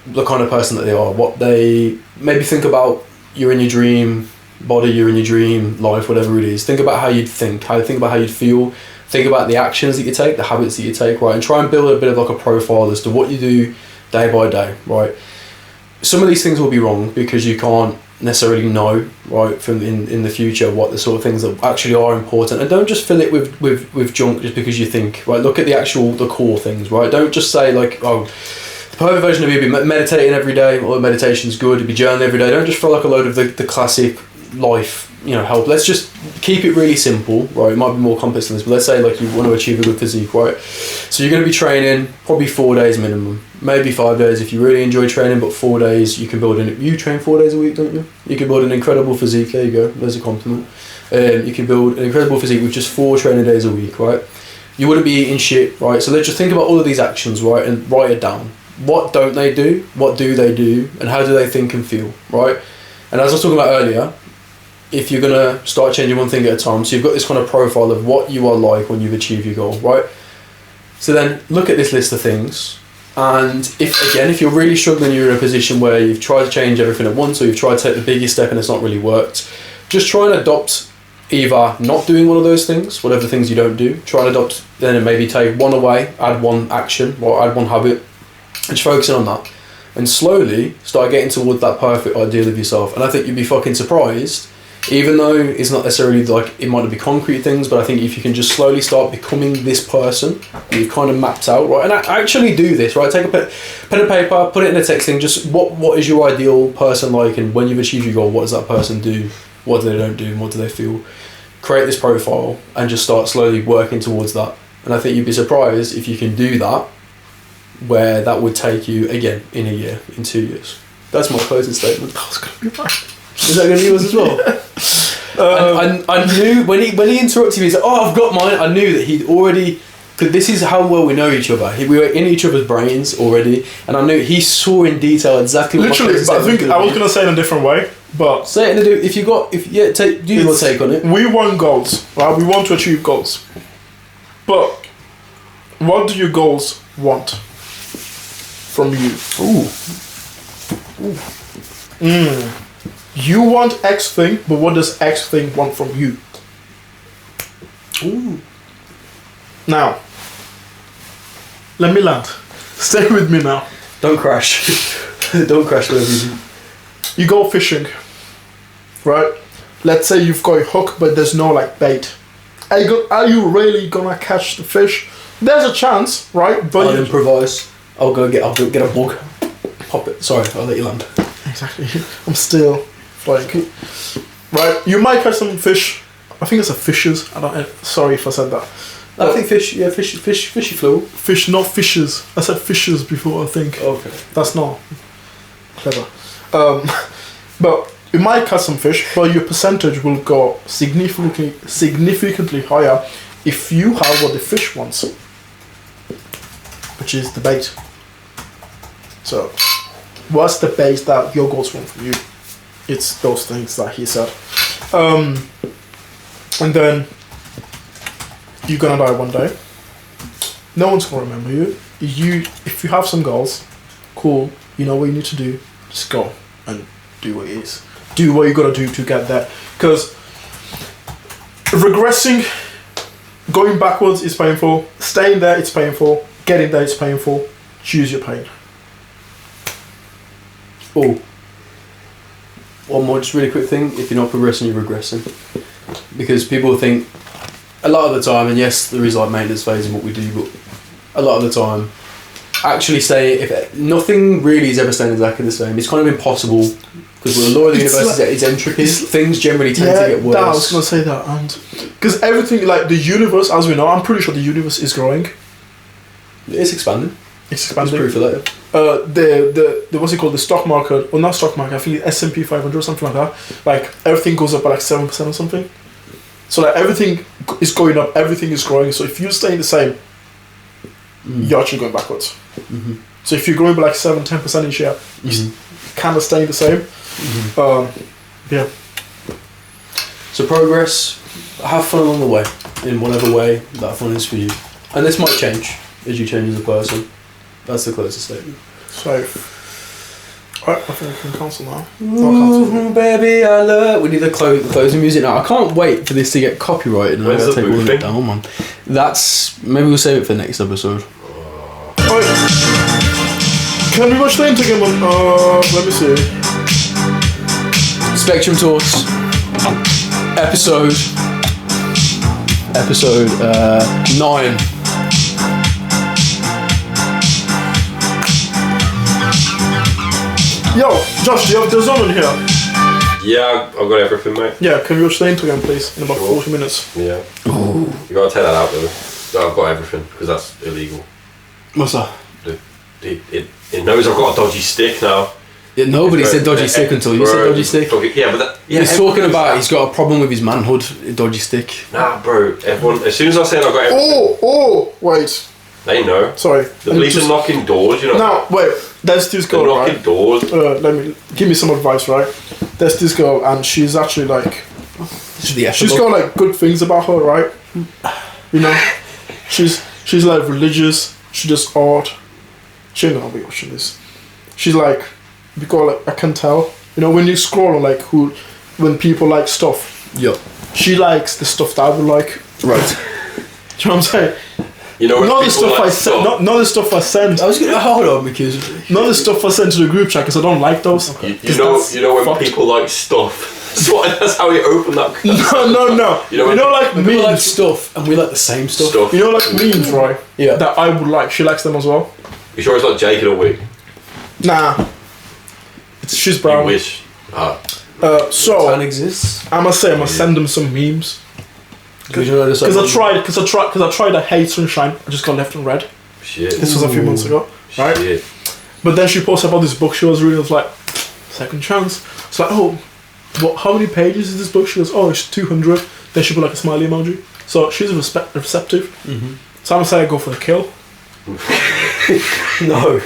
S2: the kind of person that they are, what they, maybe think about you're in your dream body, you're in your dream life, whatever it is. Think about how you'd think about how you'd feel. Think about the actions that you take, the habits that you take, right? And try and build a bit of like a profile as to what you do day by day, right? Some of these things will be wrong because you can't necessarily know, right, from in the future what the sort of things that actually are important. And don't just fill it with junk just because you think, right? Look at the core things, right? Don't just say like, oh, the perfect version of you would be meditating every day, or meditation's good, it'd be journaling every day. Don't just feel like a load of the classic life, help. Let's just keep it really simple, right? It might be more complex than this, but let's say like you want to achieve a good physique, right? So you're going to be training probably 4 days minimum, maybe 5 days if you really enjoy training, but 4 days you can build you train 4 days a week, don't you? You can build an incredible physique. There you go, there's a compliment. You can build an incredible physique with just 4 training days a week, right? You wouldn't be eating shit, right? So let's just think about all of these actions, right, and write it down. What don't they do? What do they do? And how do they think and feel, right? And as I was talking about earlier, if you're going to start changing one thing at a time, so you've got this kind of profile of what you are like when you've achieved your goal, right? So then look at this list of things, and if you're really struggling, you're in a position where you've tried to change everything at once, or you've tried to take the biggest step and it's not really worked, just try and adopt either not doing one of those things, whatever the things you don't do, try and adopt, then maybe take one away, add one action, or add one habit, and just focusing on that. And slowly start getting towards that perfect ideal of yourself. And I think you'd be fucking surprised, even though it's not necessarily like, it might not be concrete things, but I think if you can just slowly start becoming this person that you've kind of mapped out, right? And actually do this, right? Take a pen and paper, put it in a text thing, just what is your ideal person like, and when you've achieved your goal, what does that person do? What do they don't do? And what do they feel? Create this profile and just start slowly working towards that. And I think you'd be surprised if you can do that, where that would take you, again, in a year, in 2 years. That's my closing statement.
S1: That was going to be mine.
S2: Is that going to be yours as well? I knew when he interrupted me, he said, "Oh, I've got mine." I knew that he'd already, because this is how well we know each other. We were in each other's brains already, and I knew he saw in detail exactly what.
S1: Literally, but I think I was going to say it in a different way. But
S2: say it in a do your take on it.
S1: We want goals, right? We want to achieve goals, but what do your goals want from you? You want X thing, but what does X thing want from you?
S2: Ooh.
S1: Now, let me land. Stay with me now.
S2: Don't crash. Don't crash whatever you do.
S1: You go fishing, right? Let's say you've got a hook, but there's no like bait. Are you really gonna catch the fish? There's a chance, right? But
S2: I'll improvise. I'll go get a bug. Pop it. Sorry, I'll let you land.
S1: Exactly. I'm still flying. Right, you might catch some fish. I think it's a fishes. Sorry if I said that.
S2: I think fish. Yeah, fishy flew.
S1: Fish, not fishes. I said fishes before. I think.
S2: Okay.
S1: That's not clever. But it might catch some fish, but your percentage will go significantly higher if you have what the fish wants, which is the bait. So, what's the bait that your goals want from you? It's those things that he said. And then you're gonna die one day. No one's gonna remember you. If you have some goals, cool. You know what you need to do. Just go and do what it is. Do what you gotta do to get there. Because regressing, going backwards is painful. Staying there, it's painful. Getting there, it's painful. Choose your pain.
S2: Oh. One more just really quick thing. If you're not progressing, you're regressing. Because people think, a lot of the time, and yes, there is like maintenance phase in what we do, but a lot of the time, actually if nothing really is ever staying exactly the same. It's kind of impossible because with a lot of the universe, it's entropy. Things generally tend to get worse.
S1: I was going to say that, and because everything, like the universe, as we know, I'm pretty sure the universe is growing.
S2: It's expanding.
S1: It's expanding.
S2: There's proof of that.
S1: The what's it called? The stock market, or not stock market? I think it's S&P 500 or something like that. Like everything goes up by like 7% or something. So like everything is going up, everything is growing. So if you're staying the same, you're actually going backwards.
S2: Mm-hmm.
S1: So if you're growing by like 7-10% each year, you're kind of staying the same.
S2: Mm-hmm.
S1: Yeah.
S2: So progress, have fun along the way, in whatever way that fun is for you. And this might change as you change as a person. That's the closest statement.
S1: So, alright, I think we can cancel now.
S2: Ooh, baby, I love. We need the closing music now. I can't wait for this to get copyrighted. And I gotta take all of it down, man. That's maybe we'll save it for next episode.
S1: Can we watch the intro again? Let me see.
S2: Spectrum Talks, episode 9.
S1: Yo, Josh, do you have the zone in here?
S4: Yeah, I've got everything, mate.
S1: Yeah, can we watch the intro again, please? In about 40 minutes.
S4: Yeah. Ooh. You gotta take that out, though. No, I've got everything, because that's illegal.
S2: What's that?
S4: It knows I've got a dodgy stick now.
S2: Yeah, nobody said dodgy stick until you said dodgy stick.
S4: Yeah, but that, yeah,
S2: he's talking about he's got a problem with his manhood, dodgy stick.
S4: Nah, bro. Everyone, as soon as I say I've got everything.
S1: Oh, wait.
S4: They know.
S1: Sorry.
S4: The police are knocking doors, you know.
S1: Now, wait. There's this girl,
S4: knocking
S1: right?
S4: doors.
S1: Give me some advice, right? There's this girl, and she's actually like, she's got like good things about her, right? You know, she's like religious. She does art. She ain't gonna be watching this. She's like, because like I can tell. You know, when you scroll on like when people like stuff.
S2: Yep.
S1: She likes the stuff that I would like.
S2: Right.
S1: Do you know what I'm saying?
S4: You know,
S1: not the stuff I send. Not the stuff I send.
S2: I was gonna hold on because
S1: not the stuff I send to the group chat because I don't like those.
S4: You know when people like stuff. That's how you open that.
S1: No. You know, like memes.
S2: People like stuff, and we like the same stuff.
S1: You know, like memes, right?
S2: Yeah.
S1: That I would like. She likes them as well.
S4: You sure it's not Jake in a wig?
S1: Nah. She's brown.
S4: You wish.
S1: So
S2: Tan exists.
S1: I must say, I must send them some memes.
S2: Because
S1: I tried I hate sunshine. I just got left and read.
S4: Shit.
S1: This was a few months ago, right? Shit. But then she posted about this book she was reading. I was like, second chance. It's like, oh, how many pages is this book? She goes, oh, it's 200. Then she put like a smiley emoji. So she's receptive. Mm-hmm. So I'm gonna say I go for the kill.
S2: No.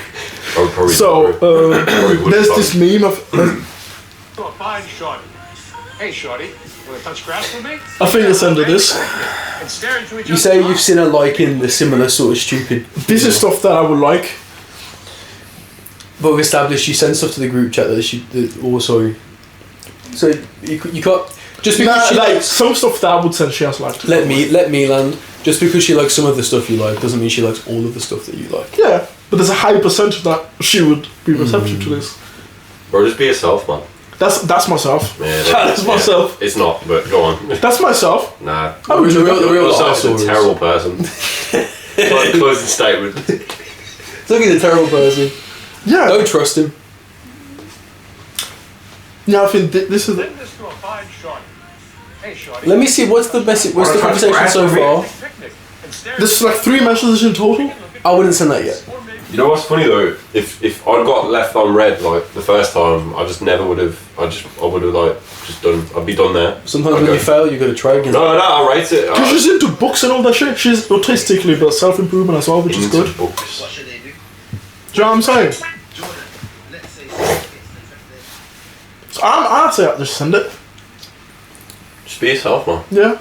S4: Probably
S1: so there's this meme of.
S6: Fine, shorty. Hey, shorty. Want to touch grass with me?
S1: I think I sent her this.
S2: You say you've seen her liking the similar sort of stupid.
S1: This is stuff that I would like.
S2: But we've established you send stuff to the group chat that also. So you can't just because she
S1: like
S2: likes
S1: some stuff that I would send. She has liked.
S2: Let me land. Just because she likes some of the stuff you like doesn't mean she likes all of the stuff that you like.
S1: Yeah, but there's a high percentage that she would be receptive to this.
S4: Bro, just be yourself, man.
S1: That's myself.
S4: Yeah,
S1: that's myself.
S4: It's not, but go on.
S1: That's myself.
S4: Nah.
S2: The real
S4: self is a terrible person. Like closing statement.
S2: Look at the terrible person.
S1: Yeah.
S2: Don't trust him.
S1: Yeah, I think this is it.
S2: Let me see. What's the conversation so far?
S1: This is like 3 messages in total.
S2: I wouldn't send that yet.
S4: You know what's funny though? If I'd got left on red like the first time, I just never would have. I would have like just done. I'd be done there.
S2: Sometimes when you fail, you got to try again.
S4: No, I rate it.
S1: Because she's into books and all that shit. She's autistically but self-improvement as well, which is good.
S4: Books.
S1: Do you know what I'm saying? So I'd say I'd just send it.
S4: Just be yourself, man.
S1: Yeah.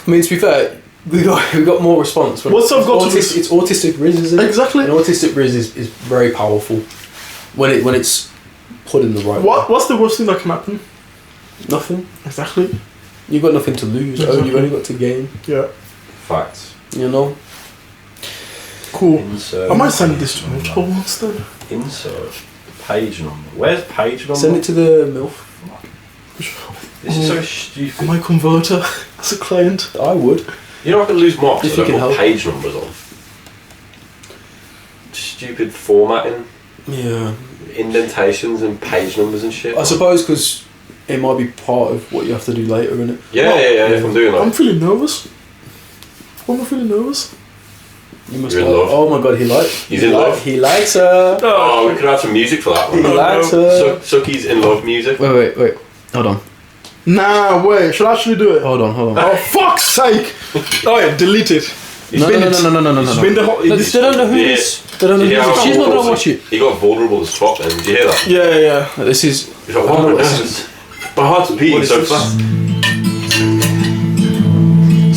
S2: I mean, to be fair, we got more response.
S1: What's I've got
S2: it's autistic riz, isn't it?
S1: Exactly.
S2: And autistic riz is very powerful when it's put in the right way.
S1: What's the worst thing that can happen?
S2: Nothing.
S1: Exactly.
S2: You've got nothing to lose.
S1: Exactly.
S2: You've only got to gain.
S1: Yeah.
S4: Facts.
S2: You know.
S1: Cool.
S4: Insert.
S1: I might send this to Mitchell once then.
S4: Insert. Page number. Where's page number?
S2: Send it to the MILF.
S4: This is so stupid.
S1: My converter as a client.
S2: I would.
S4: You know I can lose marks
S2: If
S4: if
S2: you
S4: I
S2: can
S4: put
S2: help.
S4: page numbers on. Stupid formatting,
S2: Yeah.
S4: indentations and page numbers and shit.
S2: I suppose because it might be part of what you have to do later, innit?
S4: Yeah, if I'm doing
S1: I'm
S4: that.
S1: feeling nervous. Why am I feeling nervous?
S2: You must
S4: You're in
S2: like.
S4: love.
S2: Oh my god, he likes.
S4: He's in love.
S2: He likes her.
S4: Oh, we could have some music for that
S2: He
S4: one.
S2: likes her.
S4: Sucky's in love music.
S2: Wait. Hold on.
S1: Nah, wait. Should I actually do it?
S2: Hold on.
S1: Oh, fuck's sake! Oh yeah, delete it.
S2: No.
S1: Bin it. Bin the whole.
S2: They don't know who
S4: Yeah.
S2: this. They don't know who
S4: Yeah,
S2: this. She's not gonna watch it.
S4: He got vulnerable as fuck then. Did you hear that?
S1: Yeah.
S2: This is.
S4: He's like,
S2: I don't know
S4: oh my
S2: what this
S4: goodness. My heart's beating
S2: What is
S4: so
S2: this?
S4: fast.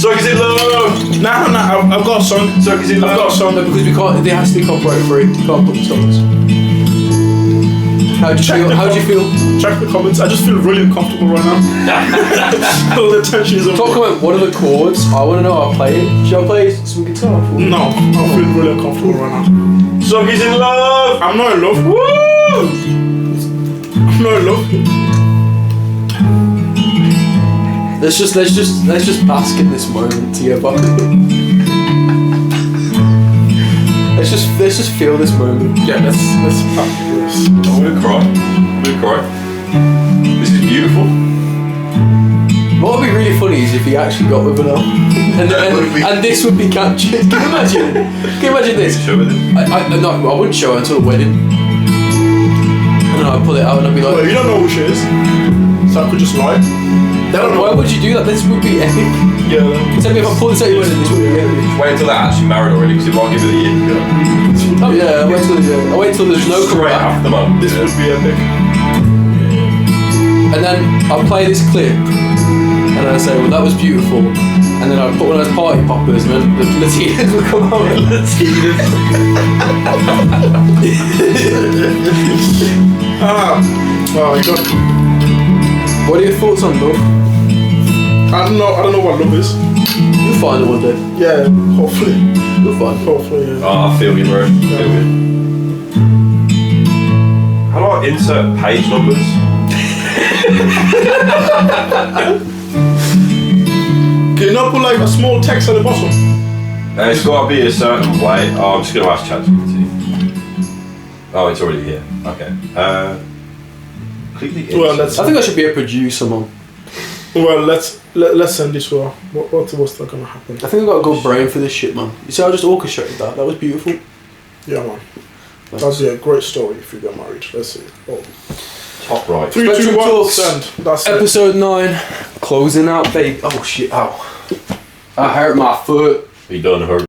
S4: Sucky's in love!
S1: Nah, I've got a song.
S4: Sucky's in
S1: I've got a
S4: love!
S1: song.
S2: No, because we can't. They has to be copyright free. You can't put the songs. How do you feel? How do you feel?
S1: Check the comments. I just feel really uncomfortable right now. All the tension is on.
S2: Talk about what are the chords. I want to know how to play it. Should I play some guitar for you?
S1: No, I feel really uncomfortable right now.
S4: Sucky's in love!
S1: I'm not in love. Woo! I'm not in love.
S2: Let's just bask in this moment together. let's just feel this moment.
S1: Yeah, let's this.
S4: I'm gonna cry. This is beautiful.
S2: What would be really funny is if he actually got with her now, and this would be captured. Can you imagine? Can you imagine this?
S4: Show it.
S2: No, I wouldn't show her until the wedding. And then I'd pull it out and I'd be like,
S1: Well, you don't know who she is, so I could just lie. They don't know.
S2: why would you do that? This would be epic.
S1: Yeah.
S2: Tell me if I pull this out your wedding, this would be epic.
S4: Wait until they're actually married already, because it might give it a year.
S2: Oh yeah, I wait till there's no
S4: Straight
S2: comeback.
S4: after, man.
S1: This would be epic.
S2: And then I'll play this clip, and I say, well, that was beautiful. And then I'll put one of those party poppers, and then the Latinas will come out.
S1: Oh my god.
S2: What are your thoughts on love?
S1: I don't know what love is.
S2: You'll find it one day.
S1: Yeah, hopefully.
S2: You'll find it.
S1: Hopefully, yeah.
S4: Oh, I feel you, bro. Feel good. How do I insert page numbers?
S1: Can you not put like a small text at the bottom?
S4: It's got to be a certain way. Oh, I'm just going to ask ChatGPT. Oh, it's already here. Okay. Click the
S1: Well,
S4: insert.
S2: I think I should be a producer, man.
S1: Well, let's send this to her. What's that gonna happen?
S2: I think I've got a good brain for this shit, man. You see, I just orchestrated that. That was beautiful.
S1: Yeah, man. That'd be a great story if you get married. Let's see. Oh.
S4: Top right.
S1: 3, 2,
S2: Spectrum
S1: 1,
S2: Talks.
S1: send. That's it.
S2: Episode 9, closing out, babe. Oh shit! Ow! I hurt my foot.
S4: He done hurt.